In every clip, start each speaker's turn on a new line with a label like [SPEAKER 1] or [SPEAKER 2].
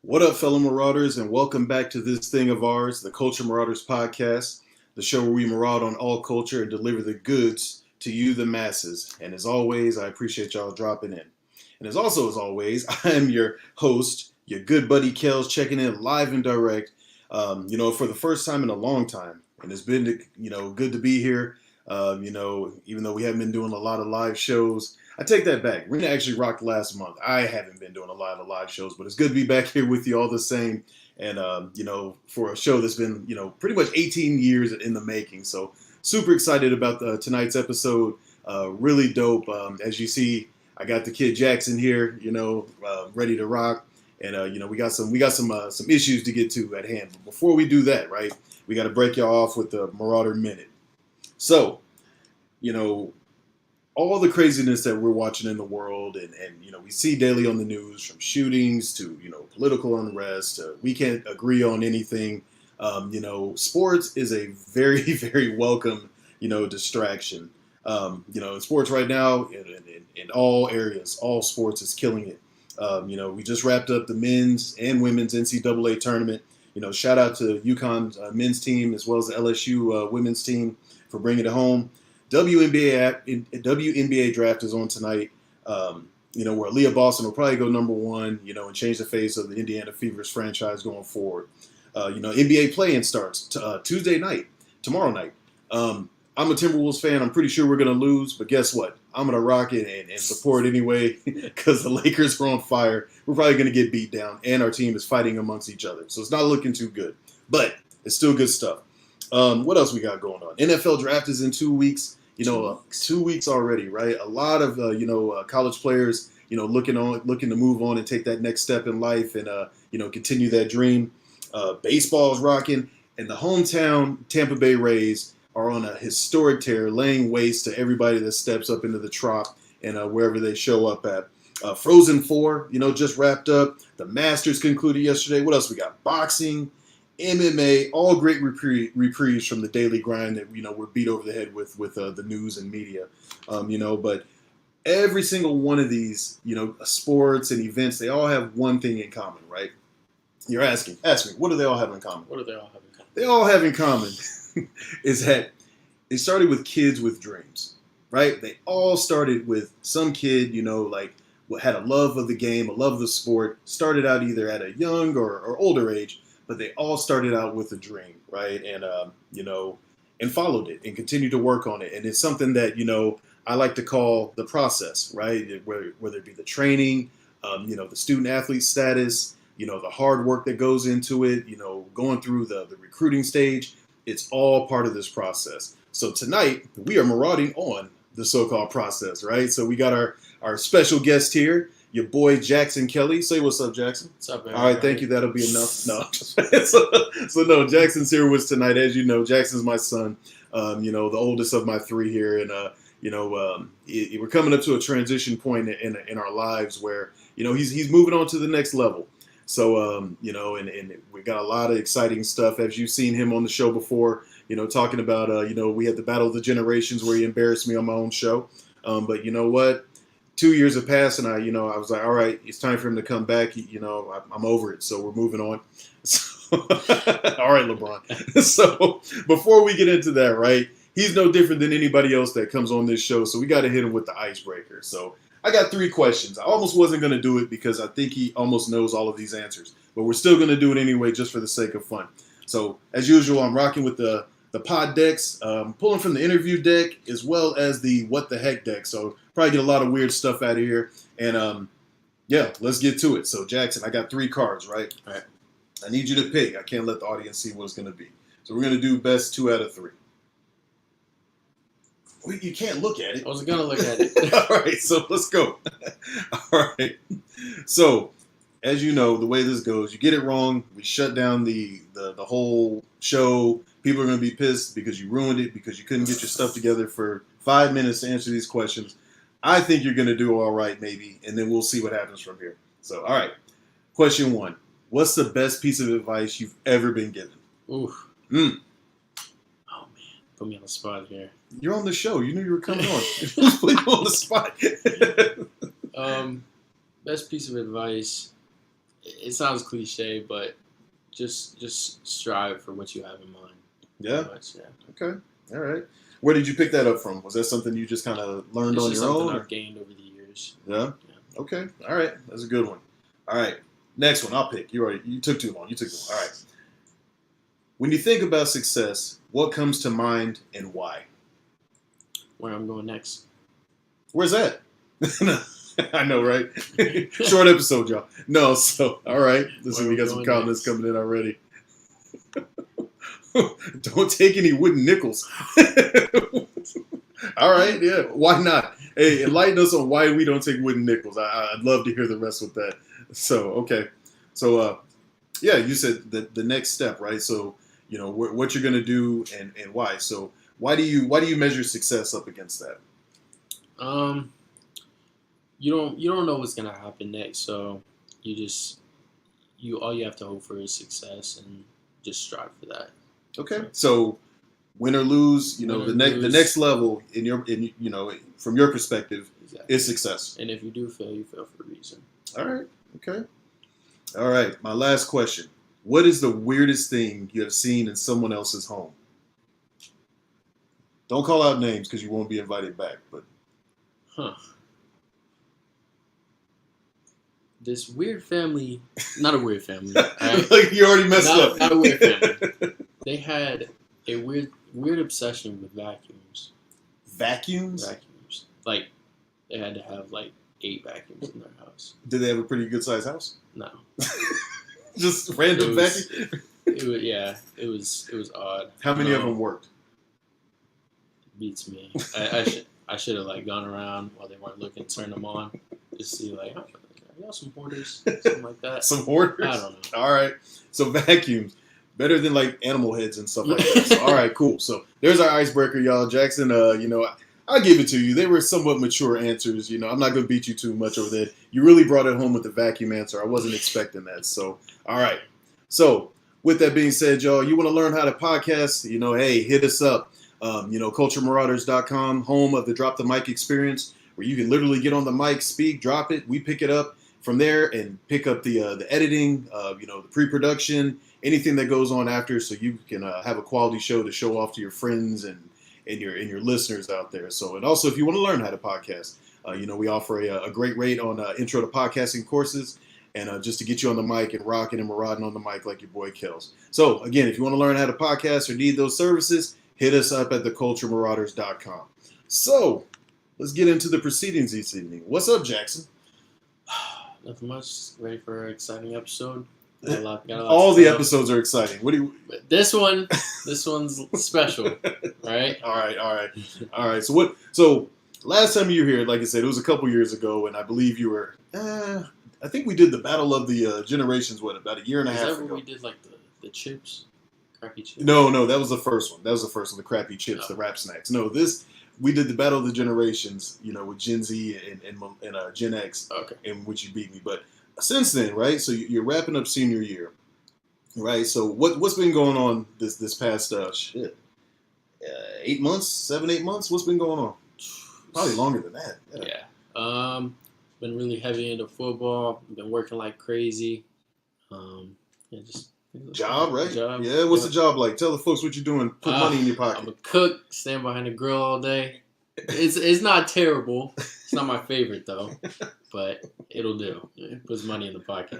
[SPEAKER 1] What up, fellow Marauders, and welcome back to this thing of ours, the Culture Marauders podcast, the show where we maraud on all culture and deliver the goods to you, the masses. And as always, I appreciate y'all dropping in. And as always, I am your host, your good buddy Kels, checking in live and direct, for the first time in a long time. And it's been, good to be here. Even though we haven't been doing a lot of live shows, I take that back. Rena actually rocked last month. I haven't been doing a lot of live shows, but it's good to be back here with you all the same. And, for a show that's been, pretty much 18 years in the making. So super excited about tonight's episode. Really dope. As you see, I got the kid Jaxon here, ready to rock. And, we got some issues to get to at hand. But before we do that, right, we got to break y'all off with the Marauder Minute. So, all the craziness that we're watching in the world and we see daily on the news, from shootings to political unrest, we can't agree on anything. Sports is a very very welcome distraction. In sports right now, in all areas, all sports is killing it. We just wrapped up the men's and women's NCAA tournament. Shout out to UConn's men's team as well as the LSU women's team for bringing it home. WNBA draft is on tonight. Where Leah Boston will probably go number one, and change the face of the Indiana Fevers franchise going forward. NBA play-in starts Tuesday night, tomorrow night. I'm a Timberwolves fan. I'm pretty sure we're going to lose, but guess what? I'm going to rock it and support it anyway because the Lakers are on fire. We're probably going to get beat down, and our team is fighting amongst each other. So it's not looking too good, but it's still good stuff. What else we got going on? NFL draft is in 2 weeks. 2 weeks already, right? A lot of college players, looking to move on and take that next step in life and continue that dream. Baseball is rocking, and the hometown Tampa Bay Rays are on a historic tear, laying waste to everybody that steps up into the Trop and wherever they show up at. Frozen 4, just wrapped up. The Masters concluded yesterday. What else we got? Boxing, MMA, all great reprieves from the daily grind that we're beat over the head with the news and media, But every single one of these, sports and events, they all have one thing in common, right? You're asking, ask me, what do they all have in common?
[SPEAKER 2] What do they all have in common?
[SPEAKER 1] They all have in common is that it started with kids with dreams, right? They all started with some kid, had a love of the game, a love of the sport, started out either at a young or older age. But they all started out with a dream, right? And, and followed it and continued to work on it. And it's something that, I like to call the process, right? Whether it be the training, the student athlete status, the hard work that goes into it, going through the recruiting stage, it's all part of this process. So tonight we are marauding on the so-called process, right? So we got our special guest here. Your boy Jaxon Kelly. Say what's up, Jaxon.
[SPEAKER 2] What's up, man?
[SPEAKER 1] All right, thank you. That'll be enough. No, so Jaxon's here with us tonight. As you know, Jaxon's my son. The oldest of my three here, and we're coming up to a transition point in our lives where he's moving on to the next level. So and we got a lot of exciting stuff. As you've seen him on the show before, talking about we had the Battle of the Generations where he embarrassed me on my own show. But you know what? 2 years have passed, and I was like, all right, it's time for him to come back. I'm over it, so we're moving on. So, all right, LeBron. So before we get into that, right, he's no different than anybody else that comes on this show, so we got to hit him with the icebreaker. So I got 3 questions. I almost wasn't going to do it because I think he almost knows all of these answers, but we're still going to do it anyway just for the sake of fun. So as usual, I'm rocking with the pod decks, pulling from the interview deck as well as the what the heck deck. So probably get a lot of weird stuff out of here. And let's get to it. So Jaxon, I got 3 cards, right?
[SPEAKER 2] All right.
[SPEAKER 1] I need you to pick. I can't let the audience see what it's going to be. So we're going to do best 2 out of 3. You can't look at it.
[SPEAKER 2] I was going to look at it.
[SPEAKER 1] All right, so let's go. All right. So as you know, the way this goes, you get it wrong, we shut down the whole show. People are going to be pissed because you ruined it, because you couldn't get your stuff together for 5 minutes to answer these questions. I think you're going to do all right, maybe, and then we'll see what happens from here. So, all right. Question 1. What's the best piece of advice you've ever been given?
[SPEAKER 2] Oof. Oh, man. Put me on the spot here.
[SPEAKER 1] You're on the show. You knew you were coming on. Let's put you on the spot.
[SPEAKER 2] Best piece of advice it sounds cliche, but just strive for what you have in mind.
[SPEAKER 1] Yeah.
[SPEAKER 2] Much, yeah.
[SPEAKER 1] Okay. All right. Where did you pick that up from? Was that something you just kind of learned
[SPEAKER 2] It's
[SPEAKER 1] on
[SPEAKER 2] just
[SPEAKER 1] your
[SPEAKER 2] something
[SPEAKER 1] own?
[SPEAKER 2] I've gained over the years.
[SPEAKER 1] Yeah.
[SPEAKER 2] Yeah.
[SPEAKER 1] Okay. All right. That's a good one. All right. Next one. I'll pick. You took too long. You took too long. All right. When you think about success, what comes to mind and why?
[SPEAKER 2] Where I'm going next.
[SPEAKER 1] Where's that? I know, right? Short episode, y'all. No, so all right. Listen,
[SPEAKER 2] Where
[SPEAKER 1] we
[SPEAKER 2] I'm
[SPEAKER 1] got some
[SPEAKER 2] going
[SPEAKER 1] comments
[SPEAKER 2] next.
[SPEAKER 1] coming in already. Don't take any wooden nickels. All right, yeah. Why not? Hey, enlighten us on why we don't take wooden nickels. I'd love to hear the rest with that. So, okay. So, yeah, you said the next step, right? So, what you're gonna do and why. So, why do you measure success up against that?
[SPEAKER 2] You don't know what's gonna happen next, so all you have to hope for is success and just strive for that.
[SPEAKER 1] Okay, so win or lose,
[SPEAKER 2] Win or
[SPEAKER 1] the
[SPEAKER 2] lose.
[SPEAKER 1] next level from your perspective
[SPEAKER 2] Exactly.
[SPEAKER 1] is success.
[SPEAKER 2] And if you do fail, you fail for a reason.
[SPEAKER 1] All right. Okay. All right. My last question: what is the weirdest thing you have seen in someone else's home? Don't call out names because you won't be invited back. But
[SPEAKER 2] Huh. This weird family, not a weird family. Right?
[SPEAKER 1] like you already messed up.
[SPEAKER 2] Not a weird family. They had a weird obsession with vacuums.
[SPEAKER 1] Vacuums?
[SPEAKER 2] Vacuums. Like they had to have like 8 vacuums in their house.
[SPEAKER 1] Did they have a pretty good sized house?
[SPEAKER 2] No.
[SPEAKER 1] Just random vacuum.
[SPEAKER 2] It was odd.
[SPEAKER 1] How many of them worked?
[SPEAKER 2] Beats me. I should have like gone around while they weren't looking, turned them on, just see like, oh, you got some hoarders, something like that.
[SPEAKER 1] Some hoarders?
[SPEAKER 2] I don't know.
[SPEAKER 1] All right. So vacuums. Better than like animal heads and stuff like that. So, all right, cool. So there's our icebreaker, y'all. Jaxon, I'll give it to you. They were somewhat mature answers. I'm not going to beat you too much over there. You really brought it home with the vacuum answer. I wasn't expecting that. So, all right. So with that being said, y'all, you want to learn how to podcast, hey, hit us up. CultureMarauders.com, home of the Drop the Mic experience, where you can literally get on the mic, speak, drop it. We pick it up from there and pick up the editing, the pre-production, anything that goes on after, so you can have a quality show to show off to your friends and your listeners out there. So, and also if you want to learn how to podcast, we offer a great rate on intro to podcasting courses. And just to get you on the mic and rocking and marauding on the mic like your boy Kels. So, again, if you want to learn how to podcast or need those services, hit us up at theculturemarauders.com. So, let's get into the proceedings this evening. What's up, Jaxon?
[SPEAKER 2] Nothing much. Ready for an exciting episode. Got a lot
[SPEAKER 1] All the episodes are exciting. What do you?
[SPEAKER 2] But this one's special, right?
[SPEAKER 1] All right. So last time you were here, like I said, it was a couple years ago, and I believe you were. I think we did the Battle of the Generations. About a year and a half ago?
[SPEAKER 2] We did like the chips, crappy chips.
[SPEAKER 1] No, that was the first one. The crappy chips, the rap snacks. No, we did the Battle of the Generations. With Gen Z and Gen X.
[SPEAKER 2] Okay.
[SPEAKER 1] In which you beat me, but since then, right? So you're wrapping up senior year, right? So what's been going on this past 8 months, 7-8 months? What's been going on? Probably longer than that.
[SPEAKER 2] Yeah. Been really heavy into football. Been working like crazy. Just
[SPEAKER 1] job, right?
[SPEAKER 2] Job.
[SPEAKER 1] Yeah. What's the job like? Tell the folks what you're doing. Put money in your pocket.
[SPEAKER 2] I'm a cook. Stand behind the grill all day. It's not terrible. It's not my favorite though, but it'll do. It puts money in the pocket.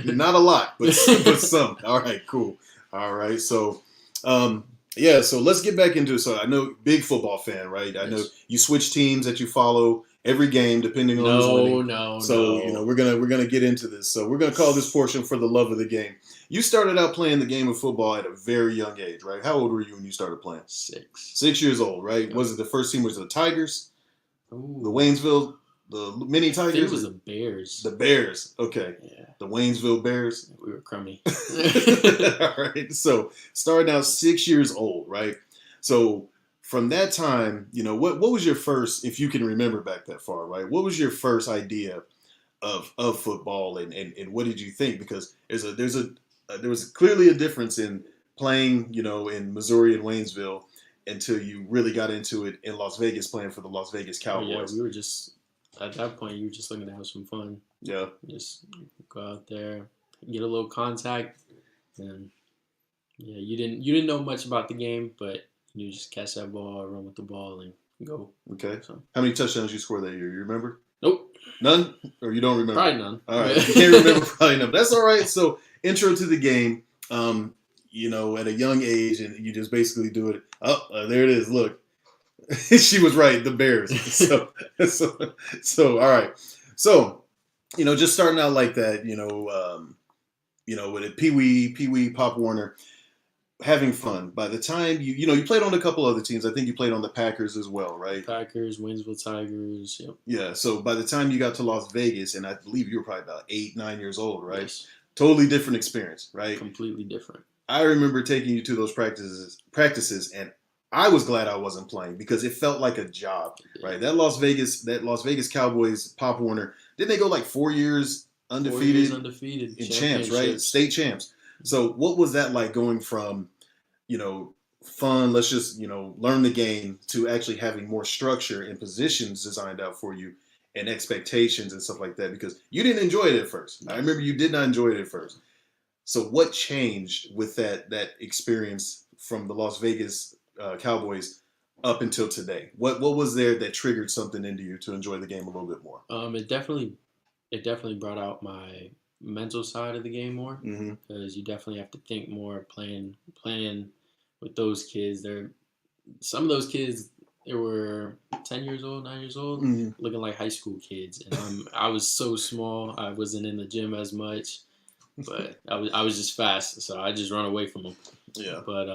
[SPEAKER 1] Not a lot, but some. All right, cool. All right, so so let's get back into it. So I know big football fan, right? I know you switch teams that you follow every game depending on who's winning.
[SPEAKER 2] No.
[SPEAKER 1] So we're gonna get into this. So we're gonna call this portion For the Love of the Game. You started out playing the game of football at a very young age, right? How old were you when you started playing?
[SPEAKER 2] 6.
[SPEAKER 1] 6 years old, right?
[SPEAKER 2] Yeah.
[SPEAKER 1] Was it the first team? Was it the Tigers?
[SPEAKER 2] Ooh.
[SPEAKER 1] The Waynesville, the mini Tigers?
[SPEAKER 2] I think it was the Bears.
[SPEAKER 1] The Bears, okay.
[SPEAKER 2] Yeah.
[SPEAKER 1] The Waynesville Bears.
[SPEAKER 2] We were crummy.
[SPEAKER 1] All right. So starting out 6 years old, right? So from that time, what was your first, if you can remember back that far, right? What was your first idea of football and what did you think? Because there was clearly a difference in playing, in Missouri and Waynesville until you really got into it in Las Vegas playing for the Las Vegas Cowboys.
[SPEAKER 2] Yeah, we were just at that point, you're just looking to have some fun.
[SPEAKER 1] Yeah.
[SPEAKER 2] Just go out there, get a little contact, and yeah, you didn't know much about the game, but you just catch that ball, run with the ball, and go.
[SPEAKER 1] Okay.
[SPEAKER 2] So,
[SPEAKER 1] how many touchdowns you scored that year? You remember?
[SPEAKER 2] nope.
[SPEAKER 1] None? Or you don't remember?
[SPEAKER 2] Probably none.
[SPEAKER 1] All right. You can't remember probably none. That's all right. So, intro to the game, at a young age, and you just basically do it. Oh, there it is. Look. She was right. The Bears. So, all right. So, just starting out like that, with it, Pee Wee, Pop Warner, having fun. By the time you played on a couple other teams. I think you played on the Packers as well, right?
[SPEAKER 2] Packers, Waynesville Tigers. Yep.
[SPEAKER 1] Yeah. So by the time you got to Las Vegas, and I believe you were probably about 8, 9 years old, right?
[SPEAKER 2] Yes.
[SPEAKER 1] Totally different experience, right?
[SPEAKER 2] Completely different.
[SPEAKER 1] I remember taking you to those practices, and I was glad I wasn't playing because it felt like a job, right? That Las Vegas Cowboys, Pop Warner, didn't they go like 4 years undefeated?
[SPEAKER 2] 4 years undefeated.
[SPEAKER 1] In champs, right? State champs. So what was that like going from, fun, let's just, learn the game to actually having more structure and positions designed out for you and expectations and stuff like that? Because you didn't enjoy it at first. I remember you did not enjoy it at first. So what changed with that experience from the Las Vegas Cowboys up until today? What was there that triggered something into you to enjoy the game a little bit more?
[SPEAKER 2] It definitely brought out my mental side of the game more, because you definitely have to think more playing with those kids. Some of those kids, they were 10 years old, 9 years old, looking like high school kids, and I was so small. I wasn't in the gym as much, but I was just fast, so I just run away from them.
[SPEAKER 1] Yeah.
[SPEAKER 2] But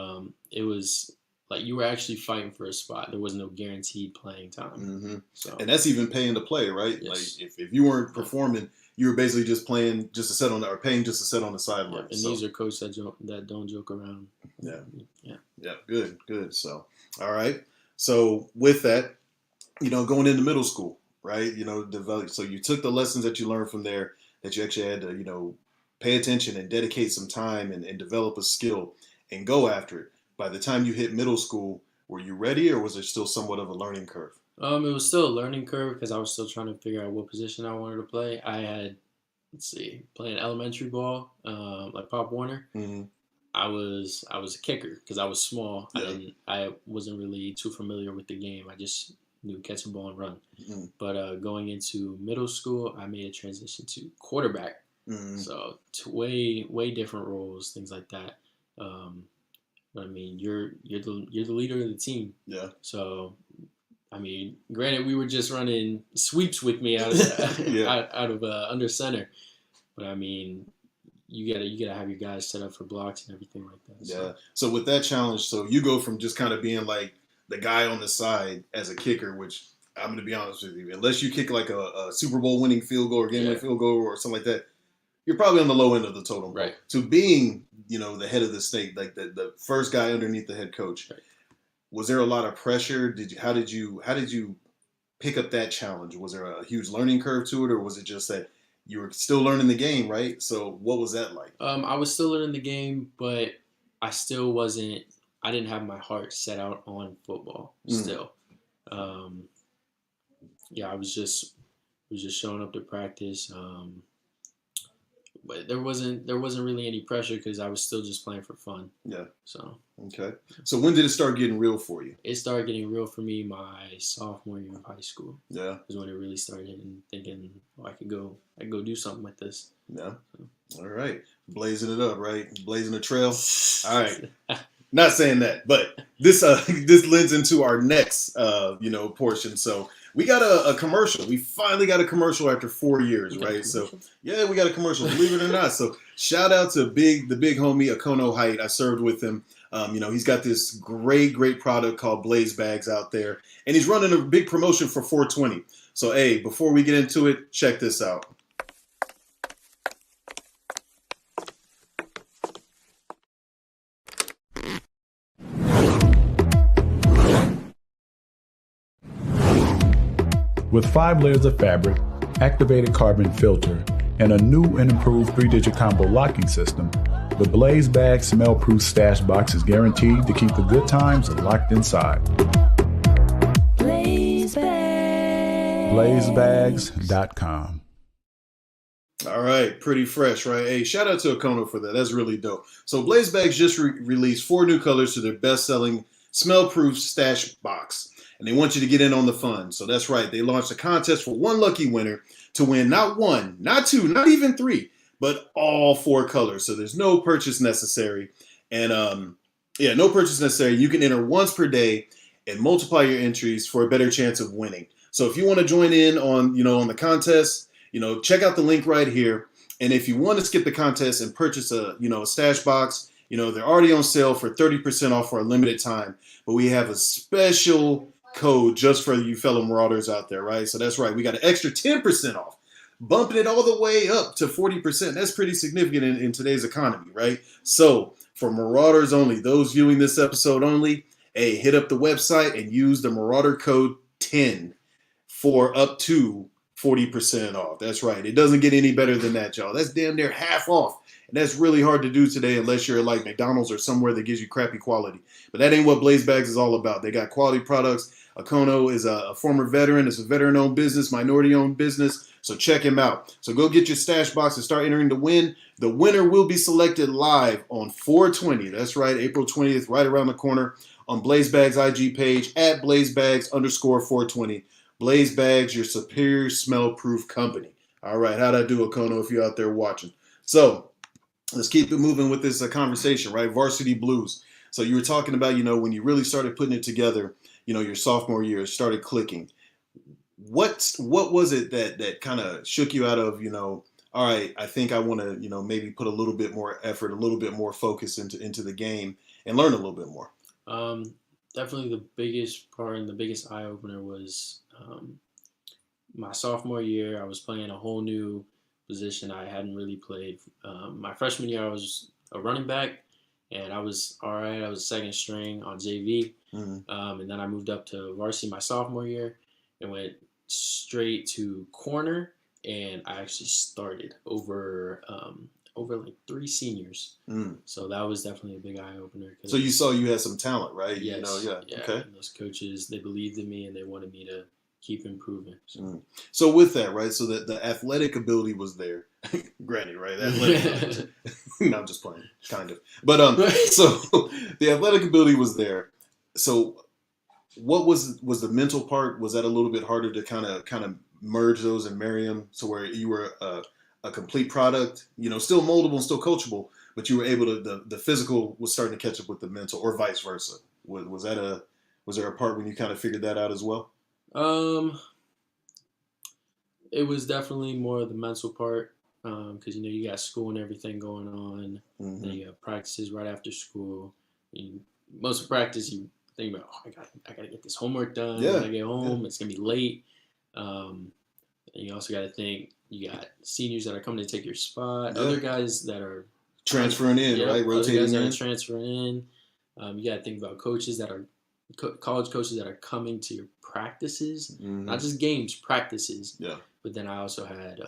[SPEAKER 2] it was like you were actually fighting for a spot. There was no guaranteed playing time. So,
[SPEAKER 1] and that's even paying to play, right?
[SPEAKER 2] Yes.
[SPEAKER 1] Like if you weren't performing, you were basically just playing just to sit on or paying just to sit on the sideline.
[SPEAKER 2] And these are coaches that don't joke around.
[SPEAKER 1] Yeah. Good. So, all right. So with that, going into middle school, right? Develop. So you took the lessons that you learned from there that you actually had to, pay attention and dedicate some time and develop a skill and go after it. By the time you hit middle school, were you ready, or was there still somewhat of a learning curve?
[SPEAKER 2] It was still a learning curve because I was still trying to figure out what position I wanted to play. I had, playing elementary ball, like Pop Warner. I was a kicker because I was small.
[SPEAKER 1] Yeah.
[SPEAKER 2] I wasn't really too familiar with the game. I just knew catch the ball and run. But going into middle school, I made a transition to quarterback. So way different roles, things like that. But I mean, you're the leader of the team. Yeah. So, I mean, granted, we were just running sweeps with me out of under center, but I mean, you gotta have your guys set up for blocks and everything like that.
[SPEAKER 1] Yeah. So with that challenge, so you go from just kind of being like the guy on the side as a kicker, which I'm going to be honest with you, unless you kick like a Super Bowl winning field goal or game-winning field goal or something like that, you're probably on the low end of the totem.
[SPEAKER 2] Right.
[SPEAKER 1] To being, the head of the snake, like the first guy underneath the head coach, was there a lot of pressure? How did you pick up that challenge? Was there a huge learning curve to it, or was it just that you were still learning the game, right? So what was that like? I
[SPEAKER 2] was still learning the game, but I still wasn't. I didn't have my heart set out on football still. I was just showing up to practice. But there wasn't really any pressure because I was still just playing for fun. Yeah. So.
[SPEAKER 1] Okay. So when did it start getting real for you?
[SPEAKER 2] It started getting real for me my sophomore year of high school.
[SPEAKER 1] Yeah.
[SPEAKER 2] Is when it really started and thinking, I could go do something with this.
[SPEAKER 1] Yeah. So. All right. Blazing it up, right? Blazing the trail. All right. Not saying that, but this lends into our next portion. So we got a commercial. We finally got a commercial after 4 years, right? So yeah, we got a commercial, believe it or not. So shout out to the big homie Akono Height. I served with him. He's got this great product called Blaze Bags out there, and he's running a big promotion for 420. So hey, before we get into it, check this out.
[SPEAKER 3] With 5 layers of fabric, activated carbon filter, and a new and improved 3-digit combo locking system, the Blaze Bag smell-proof stash box is guaranteed to keep the good times locked inside.
[SPEAKER 4] Blaze Bag.
[SPEAKER 3] blazebags.com.
[SPEAKER 1] All right, pretty fresh, right? Hey, shout out to Okono for that. That's really dope. So Blaze Bags just released 4 new colors to their best-selling smell-proof stash box, and they want you to get in on the fun. So that's right. They launched a contest for one lucky winner to win not 1, not 2, not even 3, but all 4 colors. So there's no purchase necessary, and no purchase necessary. You can enter once per day and multiply your entries for a better chance of winning. So if you want to join in on the contest, check out the link right here. And if you want to skip the contest and purchase a stash box, they're already on sale for 30% off for a limited time. But we have a special code just for you fellow Marauders out there, right? So that's right. We got an extra 10% off, bumping it all the way up to 40%. That's pretty significant in today's economy, right? So for Marauders only, those viewing this episode only, hey, hit up the website and use the Marauder code 10 for up to 40% off. That's right. It doesn't get any better than that, y'all. That's damn near half off. And that's really hard to do today unless you're like McDonald's or somewhere that gives you crappy quality. But that ain't what Blaze Bags is all about. They got quality products. Okono is a former veteran. It's a veteran-owned business, minority-owned business. So check him out. So go get your stash box and start entering to win. The winner will be selected live on 4/20. That's right, April 20th, right around the corner on Blaze Bags IG page at blazebags_420. Blaze Bags, your superior smell-proof company. All right, how'd I do, Okono, if you're out there watching? So let's keep it moving with this conversation, right? Varsity Blues. So you were talking about, when you really started putting it together, your sophomore year, it started clicking. What was it that kind of shook you out of, all right, I think I want to, maybe put a little bit more effort, a little bit more focus into the game and learn a little bit more?
[SPEAKER 2] Definitely the biggest part and the biggest eye-opener was my sophomore year. I was playing a whole new position I hadn't really played. My freshman year, I was a running back, and I was all right. I was second string on JV, and then I moved up to varsity my sophomore year and went straight to corner, and I actually started over like 3 seniors. So that was definitely a big eye-opener.
[SPEAKER 1] So you saw you had some talent, right?
[SPEAKER 2] Yes.
[SPEAKER 1] Yeah. Okay.
[SPEAKER 2] And those coaches, they believed in me and they wanted me to keep improving.
[SPEAKER 1] So with that, right, so that the athletic ability was there. Granted, right? Athletic no, I'm just playing, kind of. But so the athletic ability was there. So what was the mental part? Was that a little bit harder to kind of merge those and marry them to where you were a complete product, still moldable and still coachable, but you were able to, the physical was starting to catch up with the mental, or vice versa? Was there a part when you kind of figured that out as well?
[SPEAKER 2] It was definitely more of the mental part, because you got school and everything going on, and you have practices right after school. Most of practice, you think about, I gotta get this homework done. When I get home, it's gonna be late. And you also got to think, you got seniors that are coming to take your spot, other guys that are
[SPEAKER 1] transferring in, right? Rotating
[SPEAKER 2] guys
[SPEAKER 1] in.
[SPEAKER 2] that are transferring in. You got to think about coaches that are college coaches that are coming to your practices, not just games, practices.
[SPEAKER 1] Yeah.
[SPEAKER 2] But then I also had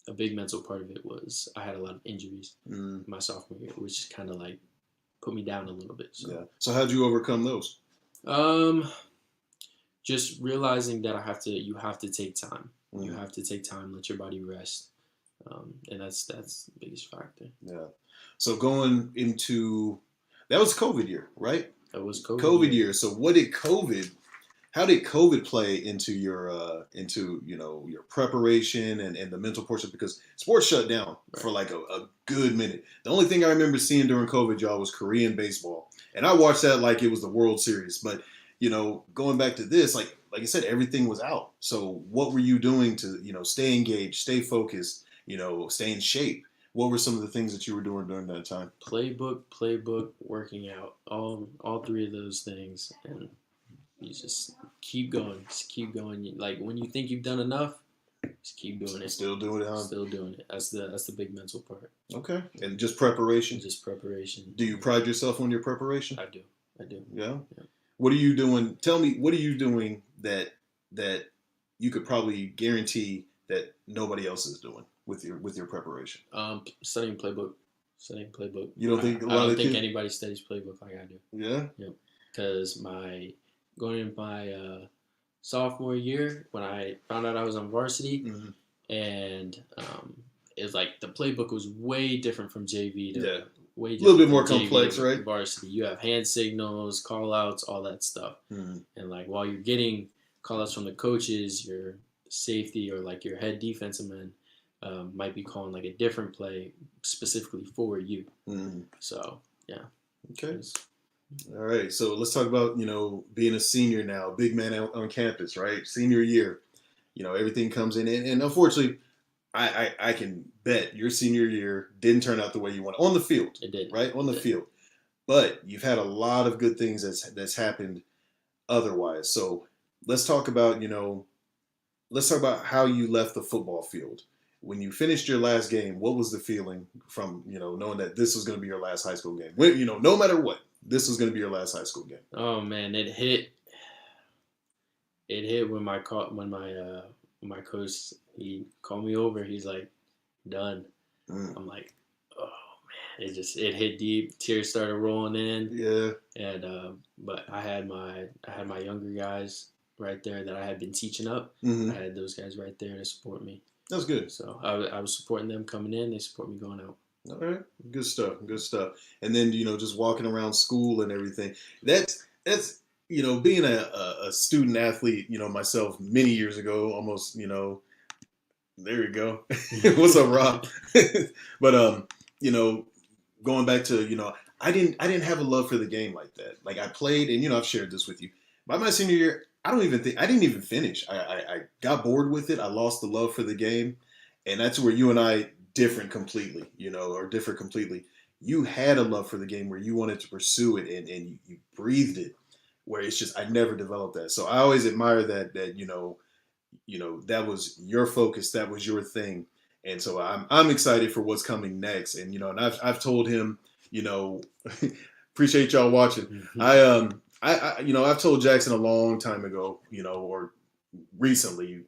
[SPEAKER 2] a big mental part of it was I had a lot of injuries my sophomore year, which kind of like put me down a little bit. So.
[SPEAKER 1] Yeah. So how'd you overcome those?
[SPEAKER 2] Just realizing that you have to take time. You have to take time, let your body rest, and that's the biggest factor.
[SPEAKER 1] Yeah. So going into that was COVID year, right?
[SPEAKER 2] That was COVID.
[SPEAKER 1] COVID year. So how did COVID play into your your preparation and the mental portion? Because sports shut down for like a good minute. The only thing I remember seeing during COVID, y'all, was Korean baseball, and I watched that like it was the World Series. But going back to this, like I said, everything was out. So what were you doing to stay engaged, stay focused, stay in shape? What were some of the things that you were doing during that time?
[SPEAKER 2] Playbook, working out, all 3 of those things, and you just keep going. Like when you think you've done enough, just keep doing it.
[SPEAKER 1] Still doing it, huh?
[SPEAKER 2] Still doing it. That's the big mental part.
[SPEAKER 1] Okay, and just preparation. Do you pride yourself on your preparation?
[SPEAKER 2] I do.
[SPEAKER 1] Yeah. What are you doing? Tell me, what are you doing that you could probably guarantee that nobody else is doing with your preparation?
[SPEAKER 2] Studying playbook.
[SPEAKER 1] You don't think
[SPEAKER 2] I don't think anybody studies playbook like I do.
[SPEAKER 1] Yeah.
[SPEAKER 2] Yep. Because going in my sophomore year when I found out I was on varsity,
[SPEAKER 1] Mm-hmm.
[SPEAKER 2] and it's like the playbook was way different from JV to way
[SPEAKER 1] a little bit
[SPEAKER 2] different
[SPEAKER 1] more
[SPEAKER 2] from JV
[SPEAKER 1] complex,
[SPEAKER 2] to
[SPEAKER 1] right?
[SPEAKER 2] varsity. You have hand signals, call outs, all that stuff.
[SPEAKER 1] Mm-hmm.
[SPEAKER 2] And like while you're getting call outs from the coaches, your safety or like your head defensive man might be calling like a different play specifically for you.
[SPEAKER 1] Mm-hmm.
[SPEAKER 2] So yeah.
[SPEAKER 1] Okay. All right. So let's talk about, being a senior now, big man on campus, right? Senior year, everything comes in. And unfortunately, I can bet your senior year didn't turn out the way you wanted on the field.
[SPEAKER 2] It did.
[SPEAKER 1] Right? On the field. But you've had a lot of good things that's happened otherwise. So let's talk about, how you left the football field. When you finished your last game, what was the feeling from, knowing that this was going to be your last high school game? When, no matter what, this was going to be your last high school game.
[SPEAKER 2] Oh man, it hit. It hit when my coach, he called me over. He's like, "Done." I'm like, "Oh man!" It hit deep. Tears started rolling in.
[SPEAKER 1] Yeah.
[SPEAKER 2] And but I had my younger guys right there that I had been teaching up.
[SPEAKER 1] Mm-hmm.
[SPEAKER 2] I had those guys right there to support me.
[SPEAKER 1] That's good.
[SPEAKER 2] So I was supporting them coming in. They support me going out.
[SPEAKER 1] All right. Good stuff. Good stuff. And then, just walking around school and everything. That's being a student athlete, myself many years ago, almost, there you go. What's up, Rob? But, going back to, I didn't have a love for the game like that. Like I played, and, I've shared this with you. By my senior year, I didn't even finish. I got bored with it. I lost the love for the game. And that's where you and I different completely. You had a love for the game where you wanted to pursue it and you breathed it, where it's just, I never developed that. So I always admire that that was your focus. That was your thing. And so I'm excited for what's coming next. And, and I've told him, appreciate y'all watching.
[SPEAKER 2] Mm-hmm.
[SPEAKER 1] I've told Jaxon a long time ago, or recently,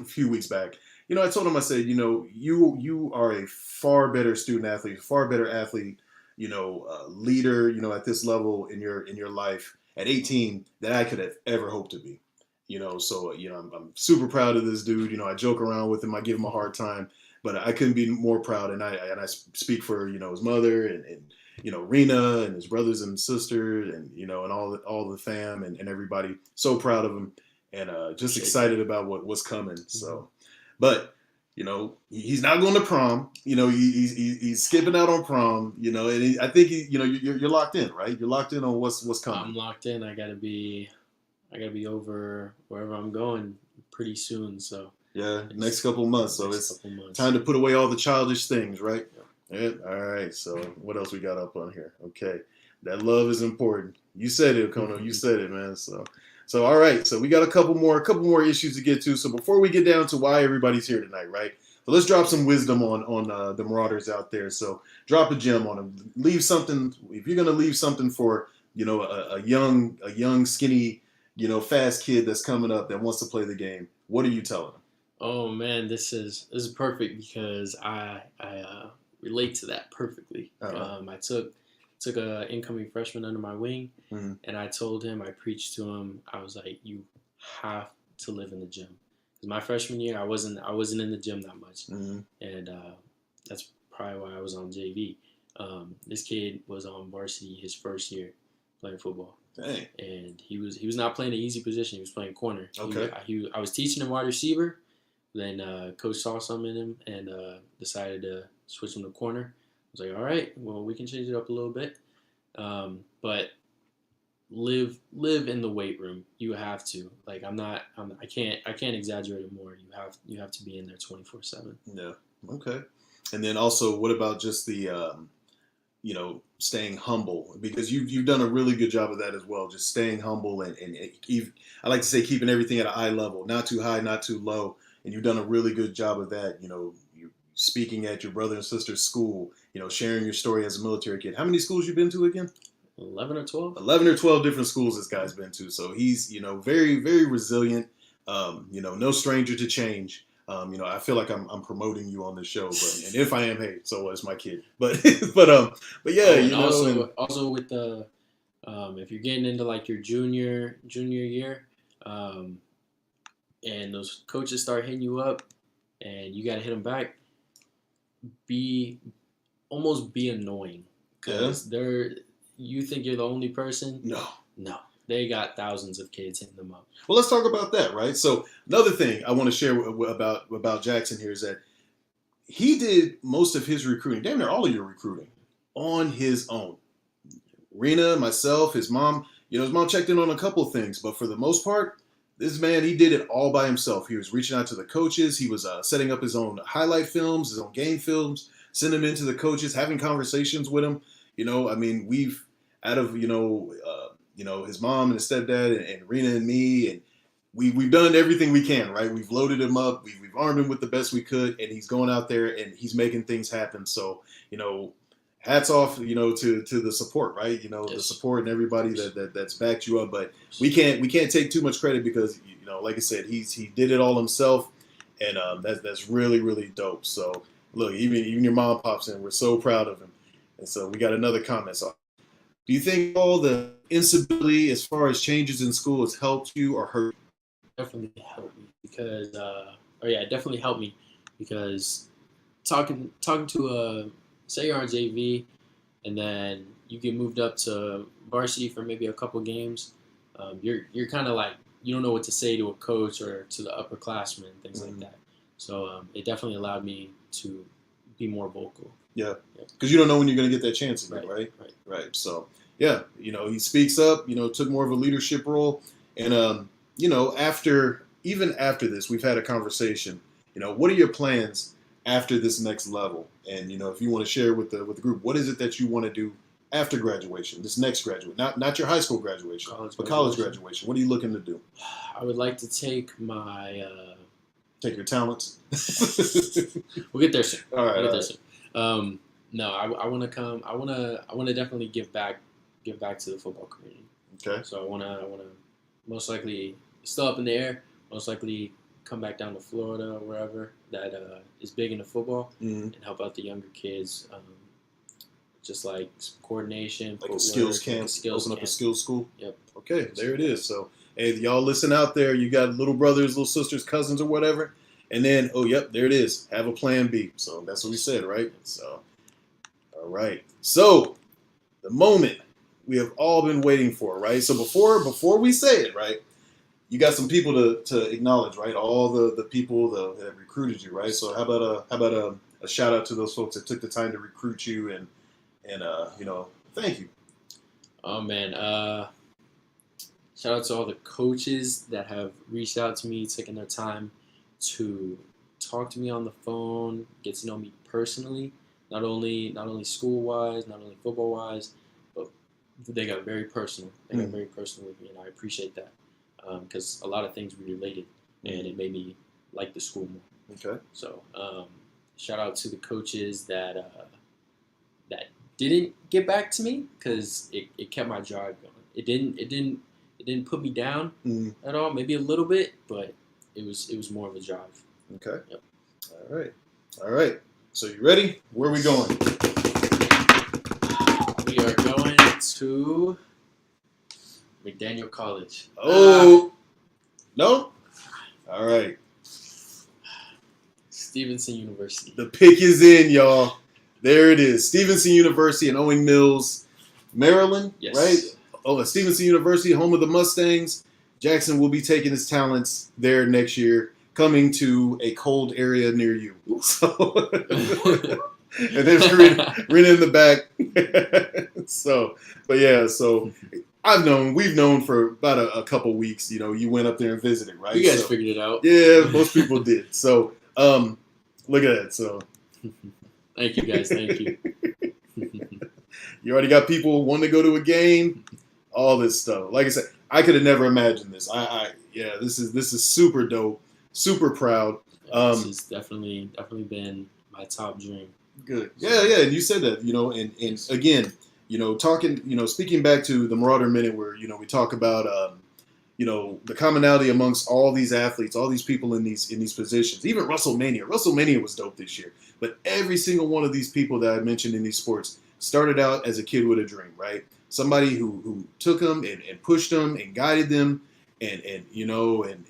[SPEAKER 1] a few weeks back, I told him, I said, you are a far better student athlete, far better athlete, leader, at this level in your life at 18 than I could have ever hoped to be, so, I'm super proud of this dude. I joke around with him. I give him a hard time, but I couldn't be more proud. And I speak for, his mother and Rena and his brothers and sisters and, and all the fam and everybody. So proud of him and just excited about what's coming. So, but, he's not going to prom, he's skipping out on prom, and I think, you're locked in, right? You're locked in on what's coming.
[SPEAKER 2] I'm locked in. I gotta be over wherever I'm going pretty soon. So
[SPEAKER 1] yeah, next couple of months. So it's time to put away all the childish things, right? Yeah. All right. So what else we got up on here? Okay, that love is important. You said it, Kono. You said it, man. So all right. So we got a couple more issues to get to. So before we get down to why everybody's here tonight, right? So let's drop some wisdom on the Marauders out there. So drop a gem on them. Leave something. If you're gonna leave something for a young skinny fast kid that's coming up that wants to play the game, what are you telling them?
[SPEAKER 2] Oh man, this is perfect because I relate to that perfectly. I took a incoming freshman under my wing,
[SPEAKER 1] mm-hmm.
[SPEAKER 2] and I told him, I preached to him, I was like, you have to live in the gym. Because my freshman year, I wasn't in the gym that much,
[SPEAKER 1] mm-hmm.
[SPEAKER 2] and that's probably why I was on JV. This kid was on varsity his first year playing football.
[SPEAKER 1] Dang.
[SPEAKER 2] And he was not playing an easy position. He was playing corner.
[SPEAKER 1] Okay.
[SPEAKER 2] I was teaching him wide receiver. Then coach saw something in him and decided to switch him to corner. I was like, all right, well, we can change it up a little bit. But live in the weight room. You have to. Like I can't exaggerate it more. You have to be in there 24/7.
[SPEAKER 1] Yeah. Okay. And then also, what about just the staying humble, because you've done a really good job of that as well. Just staying humble and I like to say keeping everything at a high level, not too high, not too low. And you've done a really good job of that. You speaking at your brother and sister's school, sharing your story as a military kid. How many schools you been to again?
[SPEAKER 2] 11 or 12.
[SPEAKER 1] 11 or 12 different schools this guy's been to. So he's, very, very resilient. No stranger to change. I feel like I'm promoting you on the show, and if I am, hey, so it's my kid. But yeah,
[SPEAKER 2] also with the if you're getting into like your junior year, and those coaches start hitting you up, and you got to hit them back, almost be annoying because you think you're the only person. No, they got thousands of kids hitting them up.
[SPEAKER 1] Well, let's talk about that, right? So another thing I want to share about Jaxon here is that he did most of his recruiting, damn near all of your recruiting, on his own. Rena, myself, his mom. His mom checked in on a couple of things, but for the most part, this man, he did it all by himself. He was reaching out to the coaches. He was setting up his own highlight films, his own game films, sending them into the coaches, having conversations with them. We've out of his mom and his stepdad and Rena and me, and we've done everything we can, right? We've loaded him up, we've armed him with the best we could, and he's going out there and he's making things happen. So hats off, to the support, right? The support and everybody that's backed you up. But we can't take too much credit because like I said, he did it all himself, and that's really, really dope. So look, even your mom pops in. We're so proud of him. And so we got another comment. So, do you think all the instability as far as changes in school has helped you or hurt you?
[SPEAKER 2] Definitely helped me because, it definitely helped me because talking to say you're on JV and then you get moved up to varsity for maybe a couple games, you're kind of like, you don't know what to say to a coach or to the upperclassmen, things like that. So it definitely allowed me to be more vocal. Yeah,
[SPEAKER 1] because you don't know when you're going to get that chance again, right? So, yeah, he speaks up, took more of a leadership role. And, after this, we've had a conversation. What are your plans after this next level? And, if you want to share with the group, what is it that you want to do after graduation, this next graduate, not your high school graduation, but college graduation? What are you looking to do?
[SPEAKER 2] I would like to take my...
[SPEAKER 1] Take your talents?
[SPEAKER 2] We'll get there soon.
[SPEAKER 1] All right.
[SPEAKER 2] No, I want to come. I want to definitely give back to the football community.
[SPEAKER 1] Okay.
[SPEAKER 2] So I want to most likely, still up in the air, most likely come back down to Florida or wherever that is big into football and help out the younger kids. Just like coordination,
[SPEAKER 1] like a skills camp, open up a skills school.
[SPEAKER 2] Yep.
[SPEAKER 1] Okay, there it is. So, hey, y'all listen out there. You got little brothers, little sisters, cousins, or whatever. And then, there it is. Have a plan B. So that's what we said, right? So, all right. So, the moment we have all been waiting for, right? So before we say it, right? You got some people to acknowledge, right? All the people that recruited you, right? So how about a shout out to those folks that took the time to recruit you and thank you.
[SPEAKER 2] Oh man, shout out to all the coaches that have reached out to me, taking their time to talk to me on the phone, get to know me personally, not only school wise, not only football wise, but they got very personal. They got very personal with me, and I appreciate that because a lot of things we related, and it made me like the school more.
[SPEAKER 1] Okay.
[SPEAKER 2] So shout out to the coaches that didn't get back to me because it kept my drive going. It didn't put me down at all. Maybe a little bit, but it was more of a drive.
[SPEAKER 1] Okay.
[SPEAKER 2] Yep.
[SPEAKER 1] All right. So you ready? Where are we going?
[SPEAKER 2] We are going to McDaniel College.
[SPEAKER 1] Oh, no? All right.
[SPEAKER 2] Stevenson University.
[SPEAKER 1] The pick is in, y'all. There it is. Stevenson University in Owings Mills, Maryland,
[SPEAKER 2] yes.
[SPEAKER 1] Right? Oh, Stevenson University, home of the Mustangs. Jaxon will be taking his talents there next year, coming to a cold area near you. So, and there's Rena in the back. So we've known for about a couple weeks. You went up there and visited, right?
[SPEAKER 2] You guys figured it out.
[SPEAKER 1] Yeah, most people did. So, look at that. So,
[SPEAKER 2] thank you guys. Thank you.
[SPEAKER 1] You already got people wanting to go to a game, all this stuff. Like I said, I could have never imagined this. This is super dope. Super proud.
[SPEAKER 2] This has definitely been my top dream.
[SPEAKER 1] Good. Yeah. And you said that, and again, talking, speaking back to the Marauder Minute where, we talk about, the commonality amongst all these athletes, all these people in these positions, even WrestleMania. WrestleMania was dope this year. But every single one of these people that I mentioned in these sports started out as a kid with a dream, right? Somebody who took them and pushed them and guided them and you know, and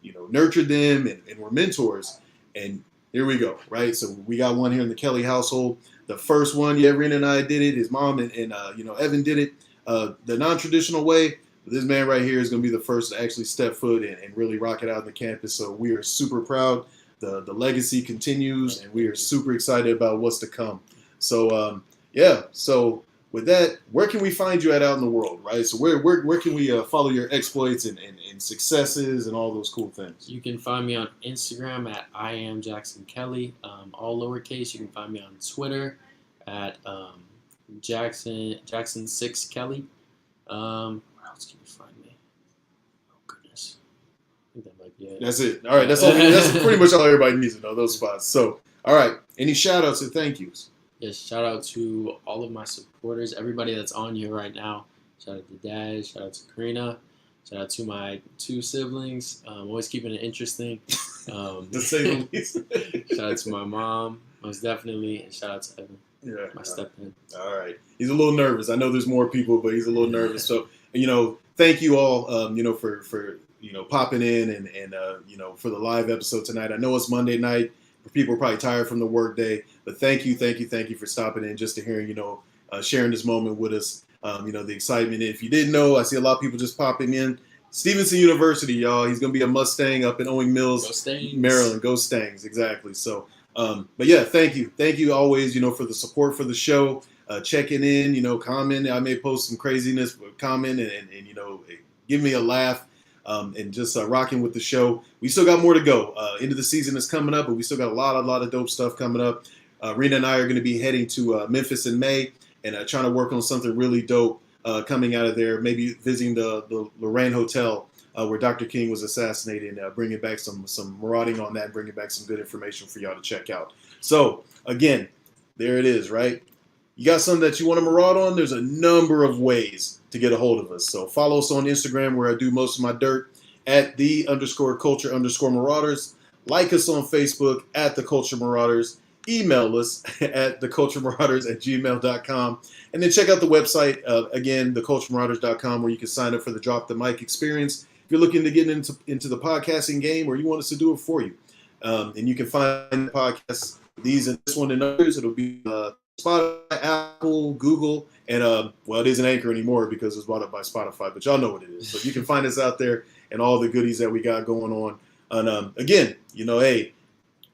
[SPEAKER 1] you know, nurtured them and were mentors. And here we go, right? So we got one here in the Kelly household. The first one, yeah, Rena and I did it. His mom and you know, Evan did it the non-traditional way. This man right here is going to be the first to actually step foot and really rock it out on the campus. So we are super proud. The legacy continues, and we are super excited about what's to come. So yeah. So with that, where can we find you out in the world, right? So where can we follow your exploits and successes and all those cool things?
[SPEAKER 2] You can find me on Instagram at I am Jaxon Kelly, all lowercase. You can find me on Twitter at Jaxon6 Kelly. Where else can you find me? Oh goodness, I think that might be it.
[SPEAKER 1] That's it. All right, that's all. That's pretty much all everybody needs to know, those spots. So all right, any shout outs or thank yous?
[SPEAKER 2] Yes, shout out to all of my supporters, everybody that's on here right now. Shout out to Dad, shout out to Karina, shout out to my 2 siblings. Always keeping it interesting.
[SPEAKER 1] To say the least.
[SPEAKER 2] Shout out to my mom, most definitely, and shout out to Evan, my stepdad.
[SPEAKER 1] All right. He's a little nervous. I know there's more people, but he's a little nervous. So, you know, thank you all, you know, for you know, popping in and you know, for the live episode tonight. I know it's Monday night. People are probably tired from the work day, but thank you for stopping in just to hearing, you know, sharing this moment with us. You know, the excitement. If you didn't know, I see a lot of people just popping in. Stevenson University, y'all. He's going to be a Mustang up in Owing Mills, Maryland. Go Stangs, exactly. So, but yeah, thank you always, you know, for the support for the show, checking in, you know, comment. I may post some craziness, but comment and you know, give me a laugh. And just rocking with the show. We still got more to go. End of the season is coming up, but we still got a lot of dope stuff coming up. Rena and I are going to be heading to Memphis in May and trying to work on something really dope coming out of there. Maybe visiting the Lorraine Hotel where Dr. King was assassinated, and bringing back some marauding on that, and bringing back some good information for y'all to check out. So again, there it is, right? You got something that you want to maraud on? There's a number of ways to get a hold of us. So follow us on Instagram, where I do most of my dirt, at @the_culture_marauders. Like us on Facebook at The Culture Marauders. Email us at theculturemarauders@gmail.com. And then check out the website, again, theculturemarauders.com, where you can sign up for the Drop the Mic experience. If you're looking to get into the podcasting game, or you want us to do it for you. And you can find podcasts, these and this one and others. It'll be Spotify, Apple, Google, and well, it isn't Anchor anymore because it's bought up by Spotify, but y'all know what it is. So you can find us out there and all the goodies that we got going on. And again, you know, hey,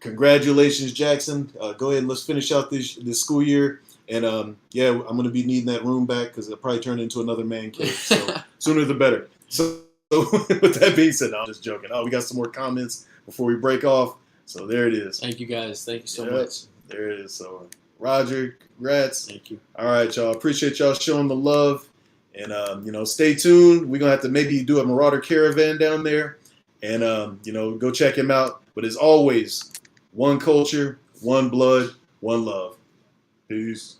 [SPEAKER 1] congratulations, Jaxon. Go ahead and let's finish out this school year. And yeah, I'm going to be needing that room back because it'll probably turn into another man cave. So sooner the better. So with that being said, no, I'm just joking. Oh, we got some more comments before we break off. So there it is.
[SPEAKER 2] Thank you guys. Thank you so much.
[SPEAKER 1] There it is. So Roger, congrats.
[SPEAKER 2] Thank you.
[SPEAKER 1] All right, y'all. Appreciate y'all showing the love. And, you know, stay tuned. We're going to have to maybe do a Marauder caravan down there. And, you know, go check him out. But as always, one culture, one blood, one love. Peace.